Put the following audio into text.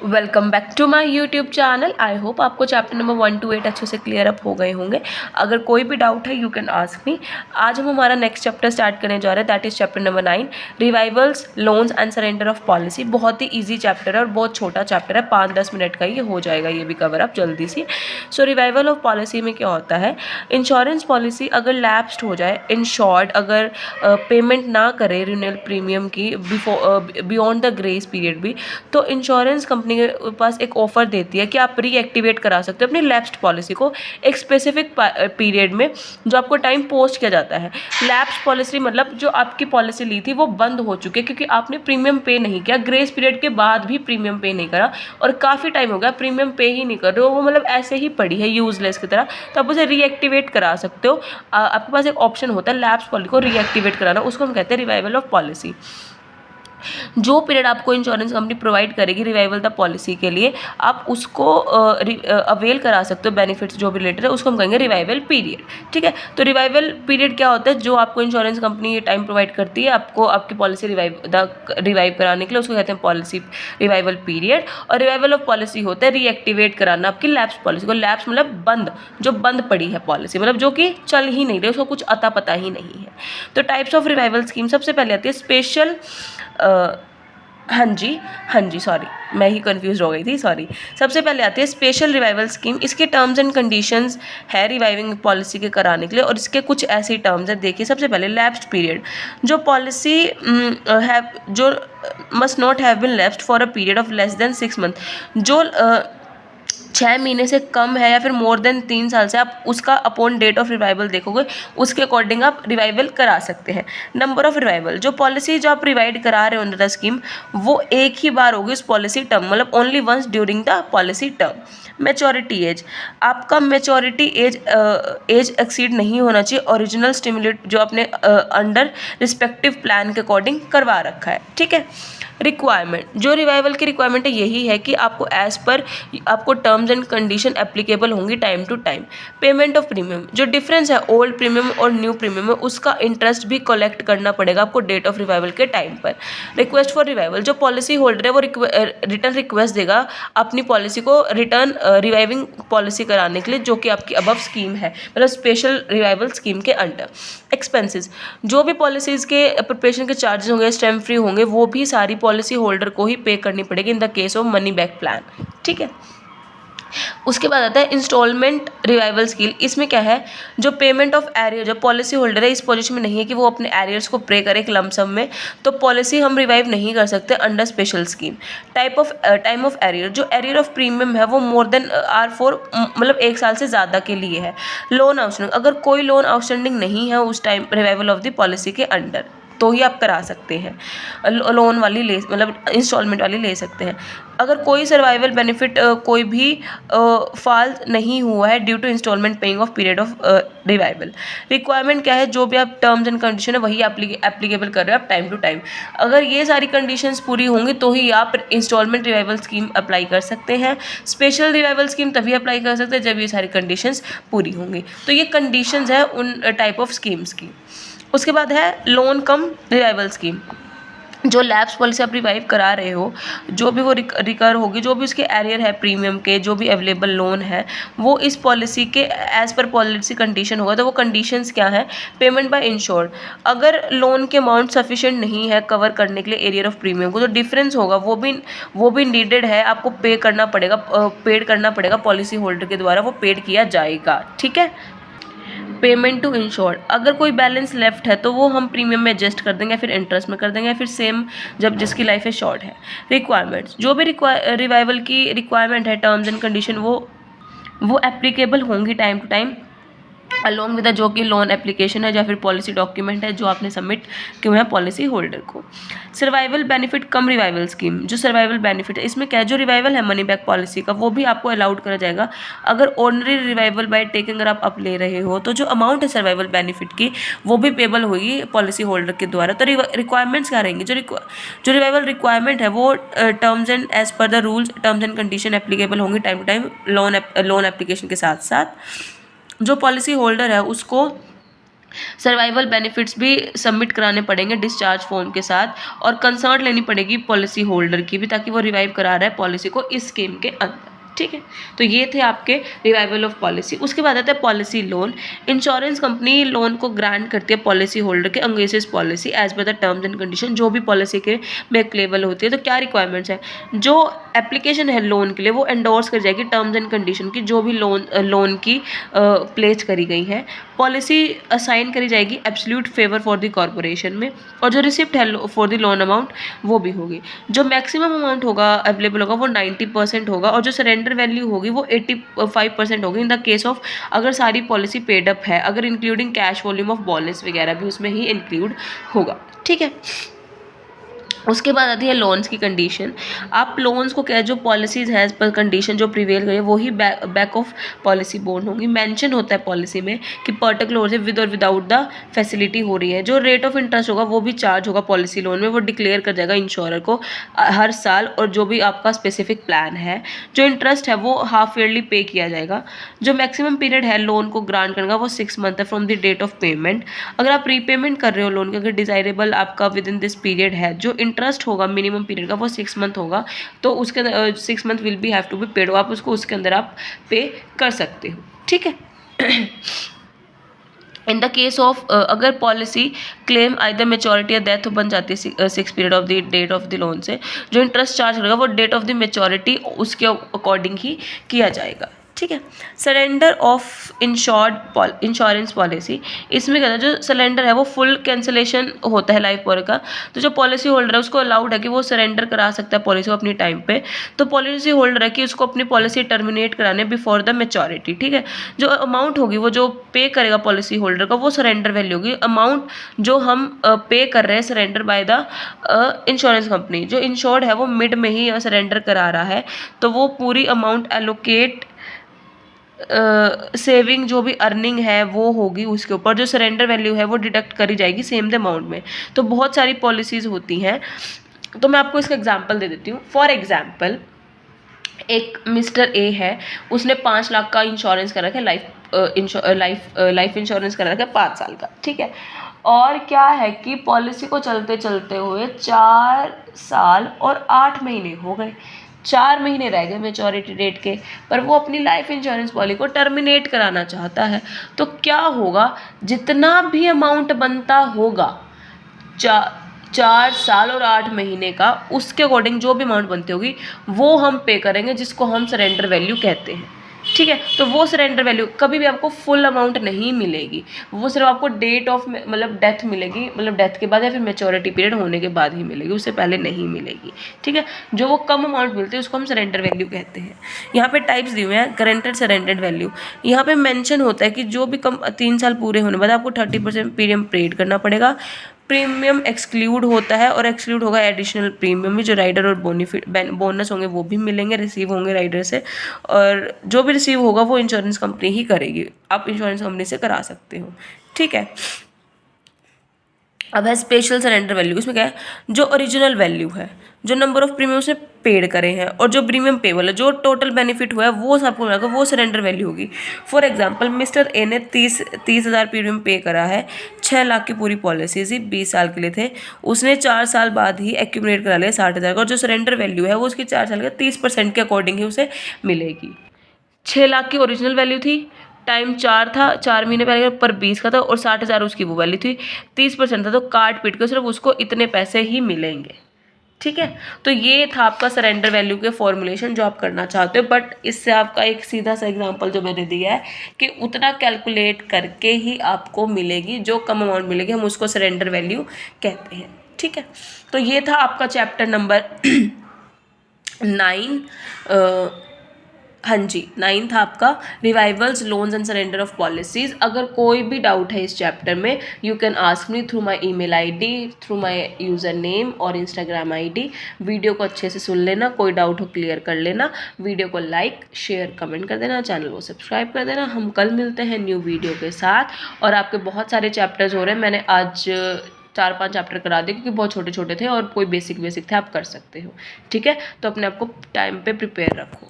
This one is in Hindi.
Welcome back to my YouTube channel. I hope आपको चैप्टर नंबर 1 to 8 अच्छे से क्लियर अप हो गए होंगे। अगर कोई भी डाउट है यू कैन आस्क मी। आज हम हमारा नेक्स्ट चैप्टर स्टार्ट करने जा रहे हैं, that is chapter number 9, revivals, loans and surrender of policy. बहुत ही ईजी चैप्टर है और बहुत छोटा चैप्टर है, 5-10 मिनट का ये हो जाएगा, ये भी कवर अप जल्दी सी। सो रिवाइवल ऑफ पॉलिसी में क्या होता है, इंश्योरेंस पॉलिसी अगर लैप्स्ड हो जाए, इन शॉर्ट अगर पेमेंट ना करे रिन्यूअल प्रीमियम की बियॉन्ड द ग्रेस पीरियड भी, तो इंश्योरेंस कंपनी के पास एक ऑफर देती है कि आप रीएक्टिवेट करा सकते हो अपनी लैप्स्ड पॉलिसी को एक स्पेसिफिक पीरियड में, जो आपको टाइम पोस्ट किया जाता है। लैप्स्ड पॉलिसी मतलब जो आपकी पॉलिसी ली थी वो बंद हो चुकी है क्योंकि आपने प्रीमियम पे नहीं किया, ग्रेस पीरियड के बाद भी प्रीमियम पे नहीं करा और काफ़ी टाइम हो गया प्रीमियम पे ही नहीं कर रहे हो, वो मतलब ऐसे ही पड़ी है यूजलेस की तरह, तो आप उसे रीएक्टिवेट करा सकते हो। आपके पास एक ऑप्शन होता है लैप्स्ड पॉलिसी को रीएक्टिवेट कराना, उसको हम कहते हैं रिवाइवल ऑफ पॉलिसी। जो पीरियड आपको इंश्योरेंस कंपनी प्रोवाइड करेगी रिवाइवल द पॉलिसी के लिए, आप उसको अवेल करा सकते हो, बेनिफिट्स जो भी रिलेटेड है उसको हम कहेंगे रिवाइवल पीरियड। ठीक है, तो रिवाइवल पीरियड क्या होता है, जो आपको इंश्योरेंस कंपनी ये टाइम प्रोवाइड करती है आपको आपकी पॉलिसी रिवाइव कराने के लिए, उसको कहते हैं पॉलिसी रिवाइवल पीरियड। और रिवाइवल ऑफ पॉलिसी होता है रीएक्टिवेट कराना आपकी लैप्स पॉलिसी को। लैप्स मतलब बंद, जो बंद पड़ी है पॉलिसी, मतलब जो कि चल ही नहीं रही, उसको कुछ अता पता ही नहीं है। तो टाइप्स ऑफ रिवाइवल स्कीम सबसे पहले आती है स्पेशल, हाँ जी सॉरी, मैं ही कंफ्यूज हो गई थी, सॉरी। सबसे पहले आती है स्पेशल रिवाइवल स्कीम। इसके टर्म्स एंड कंडीशंस है रिवाइविंग पॉलिसी के कराने के लिए, और इसके कुछ ऐसे टर्म्स हैं। देखिए, सबसे पहले लैप्स्ड पीरियड, जो पॉलिसी है जो must not have been lapsed for a period of less than 6 month, जो 6 महीने से कम है या फिर मोर देन 3 साल से, आप उसका अपॉन डेट ऑफ रिवाइवल देखोगे, उसके अकॉर्डिंग आप रिवाइवल करा सकते हैं। नंबर ऑफ रिवाइवल, जो पॉलिसी जो आप रिवाइड करा रहे हो अंडर द स्कीम, वो एक ही बार होगी उस पॉलिसी टर्म, मतलब only once during the policy term. Maturity age, आपका मैच्योरिटी एज एक्सीड नहीं होना चाहिए ओरिजिनल स्टिमुलेट जो आपने अंडर रिस्पेक्टिव प्लान के अकॉर्डिंग करवा रखा है। ठीक है। रिक्वायरमेंट, जो रिवाइवल की रिक्वायरमेंट है यही है कि आपको एज पर आपको टर्म्स एंड कंडीशन एप्लीकेबल होंगी time to time. Payment of premium, जो डिफरेंस है ओल्ड प्रीमियम और न्यू प्रीमियम में, उसका इंटरेस्ट भी कलेक्ट करना पड़ेगा आपको डेट ऑफ रिवाइवल के टाइम पर। रिक्वेस्ट फॉर रिवाइवल, जो पॉलिसी होल्डर है वो रिटर्न रिक्वेस्ट देगा अपनी पॉलिसी को रिटर्न रिवाइविंग पॉलिसी कराने के लिए, जो कि आपकी अबव स्कीम है, मतलब स्पेशल रिवाइवल स्कीम के अंडर। एक्सपेंसेस, जो भी पॉलिसीज़ के प्रिपरेशन के चार्जेस होंगे स्टैम्प फ्री होंगे, वो भी सारी पॉलिसी होल्डर को ही पे करनी पड़ेगी इन the case of money back plan. ठीक है। उसके बाद आता है इंस्टॉलमेंट रिवाइवल स्कीम। इसमें क्या है, जो पेमेंट ऑफ एरियर, जो पॉलिसी होल्डर है इस पोजीशन में नहीं है कि वो अपने एरियर्स को पे करे एक लमसम में, तो पॉलिसी हम रिवाइव नहीं कर सकते under special scheme. Time of arrear, जो एरियर ऑफ प्रीमियम है वो मोर देन R4 मतलब 1 साल से ज़्यादा के लिए है। लोन आउटस्टैंडिंग, अगर कोई लोन आउटस्टैंडिंग नहीं है उस time revival of the policy के अंडर, तो ही आप करा सकते हैं। लोन वाली ले मतलब इंस्टॉलमेंट वाली ले सकते हैं। अगर कोई सर्वाइवल बेनिफिट कोई भी फाल नहीं हुआ है due to installment paying of period of revival. Requirement क्या है, जो भी आप टर्म्स एंड कंडीशन है वही एप्लीकेबल कर रहे हो आप टाइम टू टाइम। अगर ये सारी कंडीशंस पूरी होंगी तो ही आप इंस्टॉलमेंट रिवाइवल स्कीम अप्लाई कर सकते हैं। स्पेशल रिवाइवल स्कीम तभी अप्लाई कर सकते हैं जब ये सारी कंडीशंस पूरी होंगी। तो ये कंडीशंस है उन टाइप ऑफ स्कीम्स की। उसके बाद है लोन कम रिवाइवल स्कीम, जो लैप्स पॉलिसी आप रिवाइव करा रहे हो, जो भी वो रिकर होगी, जो भी उसके एरियर है प्रीमियम के, जो भी अवेलेबल लोन है, वो इस पॉलिसी के एज पर पॉलिसी कंडीशन होगा। तो वो कंडीशंस क्या है, पेमेंट बाय इंश्योर्ड, अगर लोन के अमाउंट सफिशिएंट नहीं है कवर करने के लिए एरियर ऑफ प्रीमियम को, तो डिफरेंस होगा वो भी नीडेड है, आपको पेड करना पड़ेगा पॉलिसी होल्डर के द्वारा, वो पेड किया जाएगा। ठीक है। पेमेंट टू इंश्योर्ड, अगर कोई बैलेंस लेफ्ट है तो वो हम प्रीमियम में एडजस्ट कर देंगे, फिर इंटरेस्ट में कर देंगे, फिर सेम जब जिसकी लाइफ है शॉर्ट है। रिक्वायरमेंट्स, जो भी रिवाइवल की रिक्वायरमेंट है टर्म्स एंड कंडीशन वो एप्लीकेबल होंगी time to time along with जो कि लोन एप्लीकेशन है या फिर पॉलिसी डॉक्यूमेंट है जो आपने सबमिट किए हैं पॉलिसी होल्डर को। सर्वाइवल बेनिफिट कम रिवाइवल स्कीम, जो सर्वाइवल बेनिफिट है इसमें क्या है, जो रिवाइवल है मनी बैक पॉलिसी का वो भी आपको अलाउड करा जाएगा अगर ऑर्डनरी रिवाइवल बाय टेकिंग अगर आप ले रहे हो, तो जो अमाउंट है सर्वाइवल बेनिफिट की वो भी पेबल होगी पॉलिसी होल्डर के द्वारा। तो रिक्वायरमेंट्स क्या रहेंगी, जो रिवाइवल रिक्वायरमेंट है वो terms and as per the rules terms and condition applicable होंगी time to time loan application के साथ साथ। जो पॉलिसी होल्डर है उसको सर्वाइवल बेनिफिट्स भी सबमिट कराने पड़ेंगे डिस्चार्ज फॉर्म के साथ, और कंसर्न लेनी पड़ेगी पॉलिसी होल्डर की भी, ताकि वो रिवाइव करा रहा है पॉलिसी को इस स्कीम के अंदर। ठीक है, तो ये थे आपके रिवाइवल ऑफ पॉलिसी। उसके बाद आता है policy loan. Insurance company loan को ग्रांट करती है पॉलिसी होल्डर के against policy as per the terms and condition. जो भी पॉलिसी के में क्लेमेबल होती है, तो क्या रिक्वायरमेंट्स है, जो एप्लीकेशन है लोन के लिए वो एंडोर्स कर जाएगी टर्म्स एंड कंडीशन की, जो भी लोन की प्लेस करी गई है। पॉलिसी असाइन करी जाएगी absolute favour for the corporation में, और जो रिसिप्ट है फॉर द लोन अमाउंट वो भी होगी। जो मैक्सिमम अमाउंट होगा अवेलेबल होगा वो 90% होगा, और जो सरेंडर वैल्यू होगी वो 85% होगी इन द केस ऑफ अगर सारी पॉलिसी पेड अप है, अगर including cash volume of bonus वगैरह भी उसमें ही इंक्लूड होगा। ठीक है, उसके बाद आती है लोन्स की कंडीशन। आप लोन्स को क्या, जो पॉलिसीज है पर कंडीशन जो प्रिवेल करें वही बैक ऑफ पॉलिसी बॉन्ड होंगी। मेंशन होता है पॉलिसी में कि पर्टिकुलर से विद और विदाउट द फैसिलिटी हो रही है। जो रेट ऑफ इंटरेस्ट होगा वो भी चार्ज होगा पॉलिसी लोन में, वो डिक्लेयर कर जाएगा इंश्योरर को हर साल, और जो भी आपका स्पेसिफिक प्लान है जो इंटरेस्ट है वो हाफ ईयरली पे किया जाएगा। जो मैक्सिमम पीरियड है लोन को ग्रांट करने का वो 6 मंथ है from the date of payment. अगर आप रीपेमेंट कर रहे हो लोन का, अगर डिजायरेबल आपका विद इन दिस पीरियड है, जो इंटरेस्ट होगा मिनिमम पीरियड का वो 6 मंथ होगा, तो उसके 6 month will be have to be paid, आप उसको उसके अंदर आप पे कर सकते हो। ठीक है, इन द केस ऑफ अगर पॉलिसी क्लेम आइदर मेच्योरिटी या डेथ बन जाती है 6 period of the date of the loan से, जो इंटरेस्ट चार्ज करेगा वो डेट ऑफ द मेच्योरिटी उसके अकॉर्डिंग ही किया जाएगा। ठीक है, सरेंडर ऑफ इंश्योरेंस पॉलिसी। इसमें क्या है, जो सरेंडर है वो फुल कैंसिलेशन होता है लाइफ पॉलिसी का, तो जो पॉलिसी होल्डर है उसको अलाउड है कि वो सरेंडर करा सकता है पॉलिसी को अपनी टाइम पे। तो पॉलिसी होल्डर है कि उसको अपनी पॉलिसी टर्मिनेट कराने बिफोर द मेच्योरिटी। ठीक है, जो अमाउंट होगी वो जो पे करेगा पॉलिसी होल्डर का वो सरेंडर वैल्यू होगी। अमाउंट जो हम पे कर रहे हैं surrender by the insurance company, जो इंश्योर्ड है वो मिड में ही सरेंडर करा रहा है, तो वो पूरी अमाउंट एलोकेट सेविंग जो भी अर्निंग है वो होगी उसके ऊपर, जो सरेंडर वैल्यू है वो डिडक्ट करी जाएगी सेम द अमाउंट में। तो बहुत सारी पॉलिसीज़ होती हैं, तो मैं आपको इसका एग्जांपल दे देती हूँ। फॉर एग्जांपल, एक मिस्टर ए है, उसने 5 लाख का इंश्योरेंस कर रखा है, लाइफ इंश्योरेंस कर रखा है 5 साल का। ठीक है, और क्या है कि पॉलिसी को चलते चलते हुए 4 साल और 8 महीने हो गए, 4 महीने रह गए मेच्योरिटी डेट के, पर वो अपनी लाइफ इंश्योरेंस पॉलिसी को टर्मिनेट कराना चाहता है। तो क्या होगा, जितना भी अमाउंट बनता होगा 4 साल और 8 महीने का, उसके अकॉर्डिंग जो भी अमाउंट बनती होगी वो हम पे करेंगे, जिसको हम सरेंडर वैल्यू कहते हैं। ठीक है, तो वो सरेंडर वैल्यू कभी भी आपको फुल अमाउंट नहीं मिलेगी, वो सिर्फ आपको डेट ऑफ मतलब डेथ मिलेगी, मतलब डेथ के बाद या फिर मेच्योरिटी पीरियड होने के बाद ही मिलेगी, उससे पहले नहीं मिलेगी। ठीक है, जो वो कम अमाउंट मिलती है उसको हम सरेंडर वैल्यू कहते हैं। यहाँ पे टाइप्स दिए हुए हैं, गारंटेड सरेंडर्ड वैल्यू। यहाँ पे मेंशन होता है कि जो भी कम 3 साल पूरे होने बाद आपको 30% प्रीमियम पेड करना पड़ेगा। प्रीमियम एक्सक्लूड होता है, और एक्सक्लूड होगा एडिशनल प्रीमियम भी, जो राइडर और बोनस होंगे वो भी मिलेंगे, रिसीव होंगे राइडर से, और जो भी रिसीव होगा वो इंश्योरेंस कंपनी ही करेगी, आप इंश्योरेंस कंपनी से करा सकते हो। ठीक है, अब है स्पेशल सरेंडर वैल्यू। इसमें क्या है, जो ओरिजिनल वैल्यू है, जो नंबर ऑफ प्रीमियम उसने पेड करे हैं, और जो प्रीमियम पेबल है, जो टोटल बेनिफिट हुआ है वो सबको मिलाकर वो सरेंडर वैल्यू होगी। फॉर एग्जांपल, मिस्टर ए ने 30,000 प्रीमियम पे करा है, 6 लाख की पूरी पॉलिसी थी, 20 साल के लिए थे, उसने 4 साल बाद ही एक्यूमुलेट करा लिया 60,000 का, और जो सरेंडर वैल्यू है वो उसकी 4 साल का 30% के अकॉर्डिंग ही उसे मिलेगी। 6 लाख की ओरिजिनल वैल्यू थी, टाइम 4 था, 4 महीने पहले पर 20 का था, और 60,000 उसकी वो वैल्यू थी, 30% था, तो काट पीट के सिर्फ उसको इतने पैसे ही मिलेंगे। ठीक है, तो ये था आपका सरेंडर वैल्यू के फॉर्मुलेशन जो आप करना चाहते हो, बट इससे आपका एक सीधा सा एग्जांपल जो मैंने दिया है कि उतना कैलकुलेट करके ही आपको मिलेगी, जो कम अमाउंट मिलेगी हम उसको सरेंडर वैल्यू कहते हैं। ठीक है, तो ये था आपका चैप्टर नंबर 9। हाँ जी, 9 था आपका revivals, loans and surrender of policies. अगर कोई भी डाउट है इस चैप्टर में, you can ask me through my email ID, through my user name और इंस्टाग्राम आईडी। वीडियो को अच्छे से सुन लेना, कोई डाउट हो क्लियर कर लेना, वीडियो को लाइक शेयर कमेंट कर देना, चैनल को सब्सक्राइब कर देना। हम कल मिलते हैं न्यू वीडियो के साथ, और आपके बहुत सारे चैप्टर्स हो रहे हैं, मैंने आज 4-5 चैप्टर करा दिए क्योंकि बहुत छोटे छोटे थे और कोई बेसिक थे, आप कर सकते हो। ठीक है, तो अपने आप को टाइम पे प्रिपेयर रखो।